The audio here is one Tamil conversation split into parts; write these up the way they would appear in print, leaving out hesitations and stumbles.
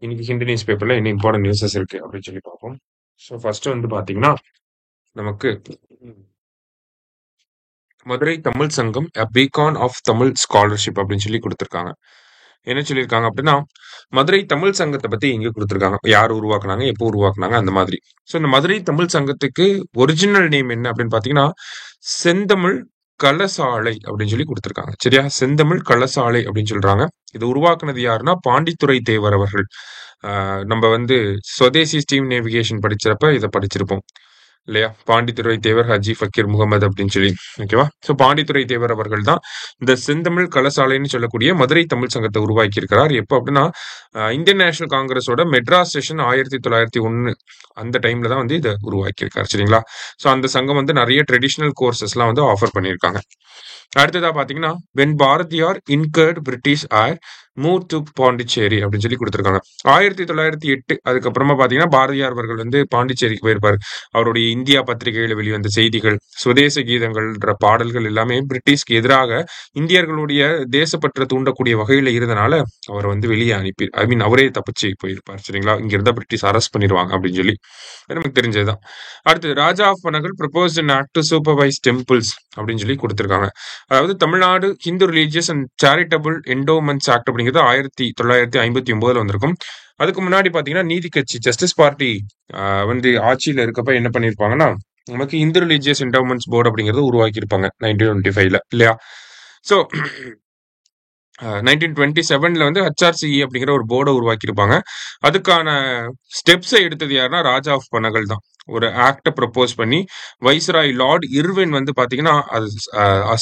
இன்னைக்கு ஹிந்து நியூஸ் பேப்பர்ல என்ன இம்பார்ட்டன்ட் நியூஸஸ் இருக்கு அப்படின்னு சொல்லி பார்ப்போம். ஸோ ஃபர்ஸ்ட் வந்து பாத்தீங்கன்னா நமக்கு Madurai Tamil Sangam a beacon of Tamil scholarship அப்படின்னு சொல்லி கொடுத்துருக்காங்க. என்ன சொல்லியிருக்காங்க அப்படின்னா மதுரை தமிழ் சங்கத்தை பத்தி இங்க கொடுத்துருக்காங்க. யார் உருவாக்குனாங்க, எப்போ உருவாக்குனாங்க, அந்த மாதிரி. ஸோ இந்த மதுரை தமிழ் சங்கத்துக்கு ஒரிஜினல் நேம் என்ன அப்படின்னு பாத்தீங்கன்னா செந்தமிழ் கலசாலை அப்படின்னு சொல்லி கொடுத்துருக்காங்க. சரியா, செந்தமிழ் கலசாலை அப்படின்னு சொல்றாங்க. இது உருவாக்குனது யாருன்னா பாண்டித்துரை தேவர் அவர்கள். நம்ம வந்து ஸ்வதேசி ஸ்டீம் நேவிகேஷன் படிச்சப்ப இதை படிச்சிருப்போம் இல்லையா? பாண்டித்துரை தேவர் ஹஜி ஃபக்கீர் முகமது அப்படின்னு சொல்லி. ஓகேவா? ஸோ பாண்டித்துரை தேவர் அவர்கள் தான் இந்த செந்தமிழ் கலசாலைன்னு சொல்லக்கூடிய மதுரை தமிழ் சங்கத்தை உருவாக்கி இருக்கிறார். எப்போ அப்படின்னா இந்தியன் நேஷனல் காங்கிரஸோட மெட்ராஸ் செஷன் 1901 அந்த டைம்ல தான் வந்து இதை உருவாக்கி இருக்காரு. சரிங்களா? ஸோ அந்த சங்கம் வந்து நிறைய ட்ரெடிஷ்னல் கோர்சஸ்லாம் வந்து ஆஃபர் பண்ணியிருக்காங்க. அடுத்ததா பாத்தீங்கன்னா when Bharathiyar incurred British ire move to Pondicherry அப்படின்னு சொல்லி கொடுத்துருக்காங்க. 1908 அதுக்கப்புறமா பாத்தீங்கன்னா பாரதியார் அவர்கள் வந்து பாண்டிச்சேரிக்கு போயிருப்பாரு. அவருடைய இந்தியா பத்திரிகையில வெளிவந்த செய்திகள், சுதேச கீதங்கள்ன்ற பாடல்கள் எல்லாமே பிரிட்டிஷ்க்கு எதிராக இந்தியர்களுடைய தேசப்பற்ற தூண்டக்கூடிய வகையில இருந்தனால அவர் வந்து வெளியே அனுப்பி அவரே தப்பிச்சு போயிருப்பார். சரிங்களா? இங்க இருந்தா பிரிட்டிஷ் அரெஸ்ட் பண்ணிடுவாங்க அப்படின்னு சொல்லி நமக்கு தெரிஞ்சதுதான். அடுத்து Raja of Panagal proposed an act to supervise temples அப்படின்னு சொல்லி கொடுத்திருக்காங்க. அதாவது Tamil Nadu Hindu religious and charitable endowments act அப்படிங்கிறது 1959 வந்திருக்கும். அதுக்கு முன்னாடி பாத்தீங்கன்னா நீதி கட்சி ஜஸ்டிஸ் பார்ட்டி வந்து ஆட்சியில இருக்கப்ப என்ன பண்ணிருப்பாங்கன்னா நமக்கு இந்து ரிலீஜியஸ் என்டோமெண்ட்ஸ் போர்டு அப்படிங்கறது உருவாக்கி இருப்பாங்க 1925 இல்லையா? ஸோ 1927 வந்து HRCE அப்படிங்கிற ஒரு போர்டை உருவாக்கியிருப்பாங்க. அதுக்கான ஸ்டெப்ஸை எடுத்தது யாருன்னா ராஜா ஆஃப் பனகல் தான். ஒரு ஆக்டை ப்ரப்போஸ் பண்ணி வைஸ்ராய் லார்ட் இர்வின் வந்து பாத்தீங்கன்னா அது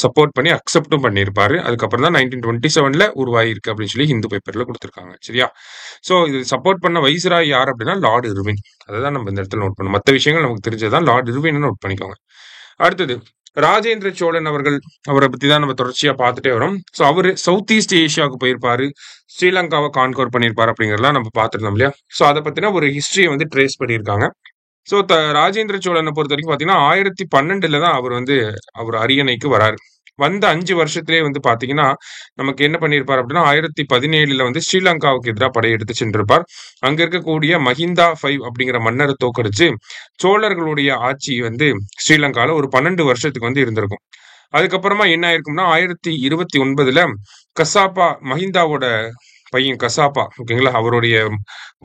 சப்போர்ட் பண்ணி அக்செப்டும் பண்ணியிருப்பாரு. அதுக்கப்புறம் தான் 1927 உருவாயிருக்கு அப்படின்னு சொல்லி ஹிந்து பேப்பர்ல கொடுத்துருக்காங்க. சரியா? ஸோ இது சப்போர்ட் பண்ண வைஸ்ராய் யார் அப்படின்னா லார்ட் இர்வின். அதான் நம்ம இந்த இடத்துல நோட் பண்ணணும். மற்ற விஷயங்கள் நமக்கு தெரிஞ்சதுதான், லார்ட் இர்வின் நோட் பண்ணிக்கோங்க. அடுத்தது ராஜேந்திர சோழன் அவர்கள், அவரை பத்தி தான் நம்ம தொடர்ச்சியா பார்த்துட்டே வரோம். ஸோ அவரு சவுத் ஈஸ்ட் ஏஷியாவுக்கு போயிருப்பாரு, ஸ்ரீலங்காவை கான்கோர் பண்ணியிருப்பாரு அப்படிங்கிறதெல்லாம் நம்ம பார்த்துருந்தோம் இல்லையா? ஸோ அதை பத்தின ஒரு ஹிஸ்டரியை வந்து ட்ரேஸ் பண்ணியிருக்காங்க. ஸோ ராஜேந்திர சோழனை பொறுத்த வரைக்கும் பாத்தீங்கன்னா 1012 தான் அவர் அரியணைக்கு வராரு. வந்த 5 வருஷத்திலே வந்து பாத்தீங்கன்னா நமக்கு என்ன பண்ணியிருப்பார் அப்படின்னா 1017 வந்து ஸ்ரீலங்காவுக்கு எதிராக படையெடுத்து சென்றிருப்பார். அங்க இருக்கக்கூடிய மஹிந்தா 5 அப்படிங்கிற மன்னரை தோக்கடிச்சு சோழர்களுடைய ஆட்சி வந்து ஸ்ரீலங்கால ஒரு 12 வருஷத்துக்கு வந்து இருந்திருக்கும். அதுக்கப்புறமா என்ன ஆயிருக்கும்னா 1029 கசாப்பா, மஹிந்தாவோட பையன் கசாப்பா, ஓகேங்களா, அவருடைய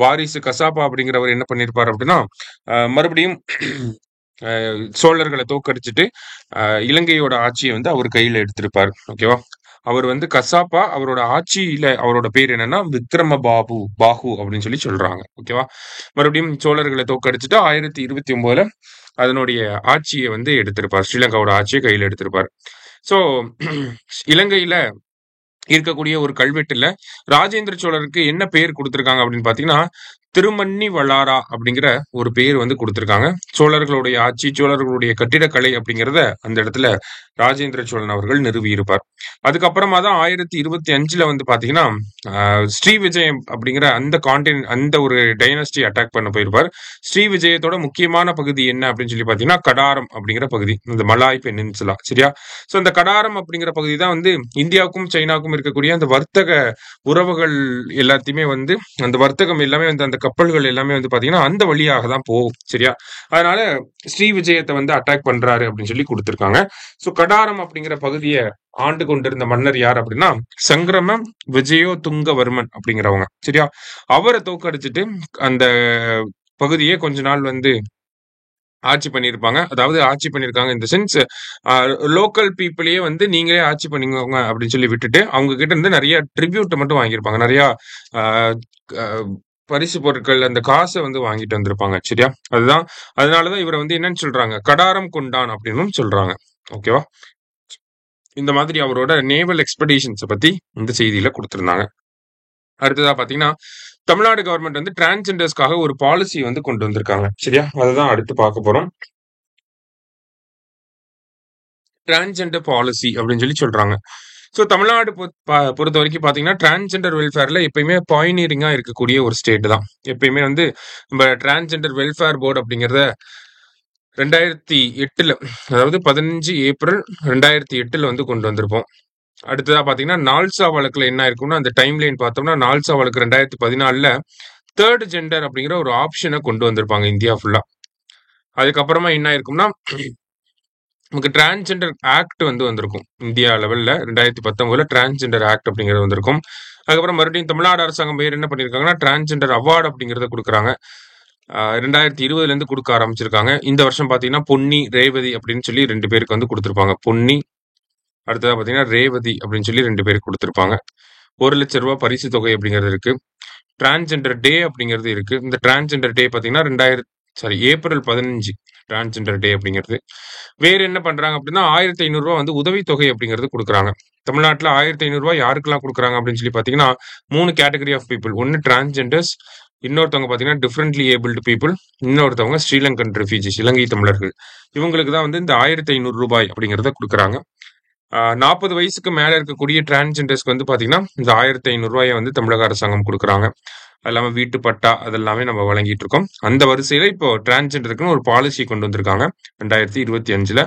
வாரிசு கசாப்பா அப்படிங்கிறவர் என்ன பண்ணிருப்பாரு அப்படின்னா மறுபடியும் சோழர்களை தோக்கடிச்சுட்டு இலங்கையோட ஆட்சியை வந்து அவர் கையில எடுத்திருப்பாரு. ஓகேவா? அவர் வந்து கசாப்பா, அவரோட ஆட்சியில அவரோட பேர் என்னன்னா விக்ரம பாகு அப்படின்னு சொல்லி சொல்றாங்க. ஓகேவா? மறுபடியும் சோழர்களை தோக்கடிச்சுட்டு 1029 அதனுடைய ஆட்சியை வந்து எடுத்திருப்பார். ஸ்ரீலங்காவோட ஆட்சியை கையில எடுத்திருப்பார். சோ இலங்கையில இருக்கக்கூடிய ஒரு கல்வெட்டுல ராஜேந்திர சோழருக்கு என்ன பேர் கொடுத்திருக்காங்க அப்படின்னு பாத்தீங்கன்னா திருமண்ணி வளாரா அப்படிங்கிற ஒரு பேர் வந்து கொடுத்திருக்காங்க. சோழர்களுடைய ஆட்சி, சோழர்களுடைய கட்டிடக்கலை அப்படிங்கிறத அந்த இடத்துல ராஜேந்திர சோழன் அவர்கள் நிறுவி இருப்பார். அதுக்கப்புறமா தான் 1025 வந்து பாத்தீங்கன்னா ஸ்ரீவிஜயம் அப்படிங்கிற அந்த ஒரு டைனஸ்டி அட்டாக் பண்ண போயிருப்பார். ஸ்ரீவிஜயத்தோட முக்கியமான பகுதி என்ன அப்படின்னு சொல்லி பாத்தீங்கன்னா கடாரம் அப்படிங்கிற பகுதி, இந்த மலாய் பெனின்சுலா. சரியா? சோ அந்த கடாரம் அப்படிங்கிற பகுதி தான் வந்து இந்தியாவுக்கும் சைனாவுக்கும் இருக்கக்கூடிய அந்த வர்த்தக உறவுகள் எல்லாத்தையுமே வந்து அந்த வர்த்தகம் எல்லாமே வந்து அந்த கப்பல்கள் எல்லாமே வந்து பாத்தீங்கன்னா அந்த வழியாக தான் போகும். சரியா? அதனால ஸ்ரீ விஜயத்தை வந்து அட்டாக் பண்றாரு அப்படின்னு சொல்லி கொடுத்திருக்காங்க. சோ கடாரம் அப்படிங்கிற பகுதியை ஆண்டு கொண்டிருந்த மன்னர் யார் அப்படின்னா சங்கிரம விஜயோ துங்கவர்மன் அப்படிங்கிறவங்க. சரியா? அவரை தோக்கடிச்சிட்டு அந்த பகுதியை கொஞ்ச நாள் வந்து ஆட்சி பண்ணியிருப்பாங்க. அதாவது ஆட்சி பண்ணியிருக்காங்க இந்த சென்ஸ் லோக்கல் பீப்புளையே வந்து நீங்களே ஆட்சி பண்ணிக்கோங்க அப்படின்னு சொல்லி விட்டுட்டு அவங்க கிட்ட இருந்து நிறைய ட்ரிபியூட் மட்டும் வாங்கியிருப்பாங்க. நிறைய பரிசு பொருட்கள், அந்த காசை வந்து வாங்கிட்டு வந்திருப்பாங்க. சரியா? அதனாலதான் இவரை வந்து என்னன்னு சொல்றாங்க கடாரம் கொண்டான் அப்படின்னு சொல்றாங்க. ஓகேவா? இந்த மாதிரி அவரோட நேவல் எக்ஸ்பெடிஷன்ஸ் பத்தி இந்த செய்தியில கொடுத்திருந்தாங்க. அடுத்ததா பாத்தீங்கன்னா தமிழ்நாடு கவர்மெண்ட் வந்து டிரான்ஸ்ஜெண்டர்ஸ்க்காக ஒரு பாலிசி வந்து கொண்டு வந்திருக்காங்க. சரியா? அதுதான் அடுத்து பார்க்க போறோம். டிரான்ஸ்ஜெண்டர் பாலிசி அப்படின்னு சொல்லி சொல்றாங்க. ஸோ தமிழ்நாடு பொறுத்த வரைக்கும் பாத்தீங்கன்னா டிரான்ஸ்ஜெண்டர் வெல்ஃபேர்ல எப்பயுமே பாயினியரிங்கா இருக்கக்கூடிய ஒரு ஸ்டேட் தான். எப்பயுமே வந்து நம்ம டிரான்ஸ்ஜெண்டர் வெல்ஃபேர் போர்டு அப்படிங்கிறத 2008 அதாவது 15 ஏப்ரல் 2008 வந்து கொண்டு வந்திருப்போம். அடுத்ததா பாத்தீங்கன்னா நால்சா வழக்குல என்ன இருக்கும்னா அந்த டைம் லைன் பார்த்தோம்னா நால்சா வழக்கு 2014 தேர்ட் ஜெண்டர் அப்படிங்கிற ஒரு ஆப்ஷனை கொண்டு வந்திருப்பாங்க இந்தியா ஃபுல்லா. அதுக்கப்புறமா என்ன ஆயிருக்கும்னா நமக்கு டிரான்ஸ்ஜெண்டர் ஆக்ட் வந்து வந்திருக்கும் இந்தியா லெவல்ல 2019 டிரான்ஸ்ஜெண்டர் ஆக்ட் அப்படிங்கிறது வந்திருக்கும். அதுக்கப்புறம் மறுபடியும் தமிழ்நாடு அரசாங்கம் பேர் என்ன பண்ணியிருக்காங்கன்னா டிரான்ஸ்ஜெண்டர் அவார்டு அப்படிங்கிறத கொடுக்குறாங்க. 2020 இருந்து கொடுக்க ஆரம்பிச்சிருக்காங்க. இந்த வருஷம் பாத்தீங்கன்னா பொன்னி ரேவதி அப்படின்னு சொல்லி 2 பேருக்கு வந்து கொடுத்துருப்பாங்க. பொன்னி அடுத்ததா பாத்தீங்கன்னா ரேவதி அப்படின்னு சொல்லி 2 பேருக்கு கொடுத்துருப்பாங்க. 1,00,000 பரிசு தொகை அப்படிங்கிறது இருக்கு. டிரான்ஸ்ஜெண்டர் டே அப்படிங்கிறது இருக்கு. இந்த டிரான்ஸ்ஜெண்டர் டே பாத்தீங்கன்னா ஏப்ரல் 15 டிரான்ஸ்ஜெண்டர் டே அப்படிங்கிறது. வேற என்ன பண்றாங்க அப்படின்னா 1,500 வந்து உதவித்தொகை அப்படிங்கிறது கொடுக்குறாங்க. தமிழ்நாட்டில் 1,500 யாருக்கெல்லாம் கொடுக்குறாங்க அப்படின்னு சொல்லி பாத்தீங்கன்னா 3 கேட்டகரி ஆஃப் பீப்புள். ஒன்னு டிரான்ஸ்ஜெண்டர்ஸ், இன்னொருத்தவங்க பாத்தீங்கன்னா டிஃபரெண்ட்லி ஏபிள்டு பீப்புள், இன்னொருத்தவங்க ஸ்ரீலங்கன் ரெஃப்யூஜிஸ் இலங்கை தமிழர்கள். இவங்களுக்கு தான் வந்து இந்த 1,500 அப்படிங்கிறத கொடுக்குறாங்க. 40 வயசுக்கு மேல இருக்கக்கூடிய டிரான்ஸ்ஜெண்டர்ஸ்க்கு வந்து பாத்தீங்கன்னா இந்த 1,500 வந்து தமிழக அரசாங்கம் கொடுக்குறாங்க. அது இல்லாம வீட்டு பட்டா அதெல்லாமே நம்ம வழங்கிட்டு இருக்கோம். அந்த வரிசையில இப்போ டிரான்ஸ்ஜெண்டருக்குன்னு ஒரு பாலிசி கொண்டு வந்திருக்காங்க 2025ல.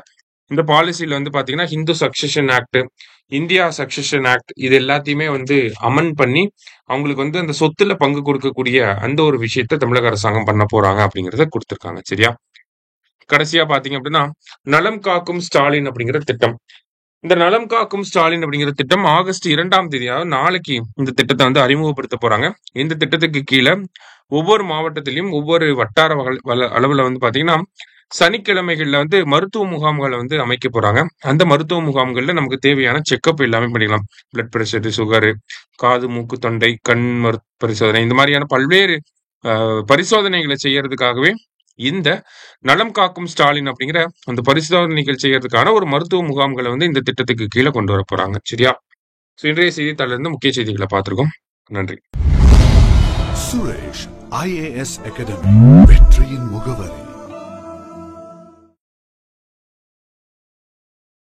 இந்த பாலிசியில வந்து பாத்தீங்கன்னா Hindu succession act, India succession act இது எல்லாத்தையுமே வந்து அமெண்ட் பண்ணி அவங்களுக்கு வந்து அந்த சொத்துல பங்கு கொடுக்கக்கூடிய அந்த ஒரு விஷயத்த தமிழக அரசாங்கம் பண்ண போறாங்க அப்படிங்கறத கொடுத்திருக்காங்க. சரியா? கடைசியா பாத்தீங்க அப்படின்னா நலம் காக்கும் ஸ்டாலின் அப்படிங்கிற திட்டம். இந்த நலம் காக்கும் ஸ்டாலின் அப்படிங்கிற திட்டம் ஆகஸ்ட் 2ஆம் தேதி, அதாவது நாளைக்கு இந்த திட்டத்தை வந்து அறிமுகப்படுத்த போறாங்க. இந்த திட்டத்துக்கு கீழே ஒவ்வொரு மாவட்டத்திலையும் ஒவ்வொரு வட்டார அளவுல வந்து பாத்தீங்கன்னா சனிக்கிழமைகள்ல வந்து மருத்துவ முகாம்களை வந்து அமைக்க போறாங்க. அந்த மருத்துவ முகாம்கள்ல நமக்கு தேவையான செக்அப் எல்லாமே பண்ணிக்கலாம். பிளட் பிரஷர், சுகரு, காது மூக்கு தொண்டை கண் பரிசோதனை, இந்த மாதிரியான பல்வேறு பரிசோதனைகளை செய்யறதுக்காகவே இந்த நலம் காக்கும் ஸ்டாலின் அப்படிங்கிற அந்த பரிசோதனைகள் செய்யறதுக்கான ஒரு மருத்துவ முகாம்களை வந்து இந்த திட்டத்துக்கு கீழே கொண்டு வர போறாங்க. சரியா? இன்றைய செய்தித்தாளில் இருந்து முக்கிய செய்திகளை பார்த்திருக்கோம். நன்றி. சுரேஷ் IAS அகாடமி, வெற்றியின் முகவரி.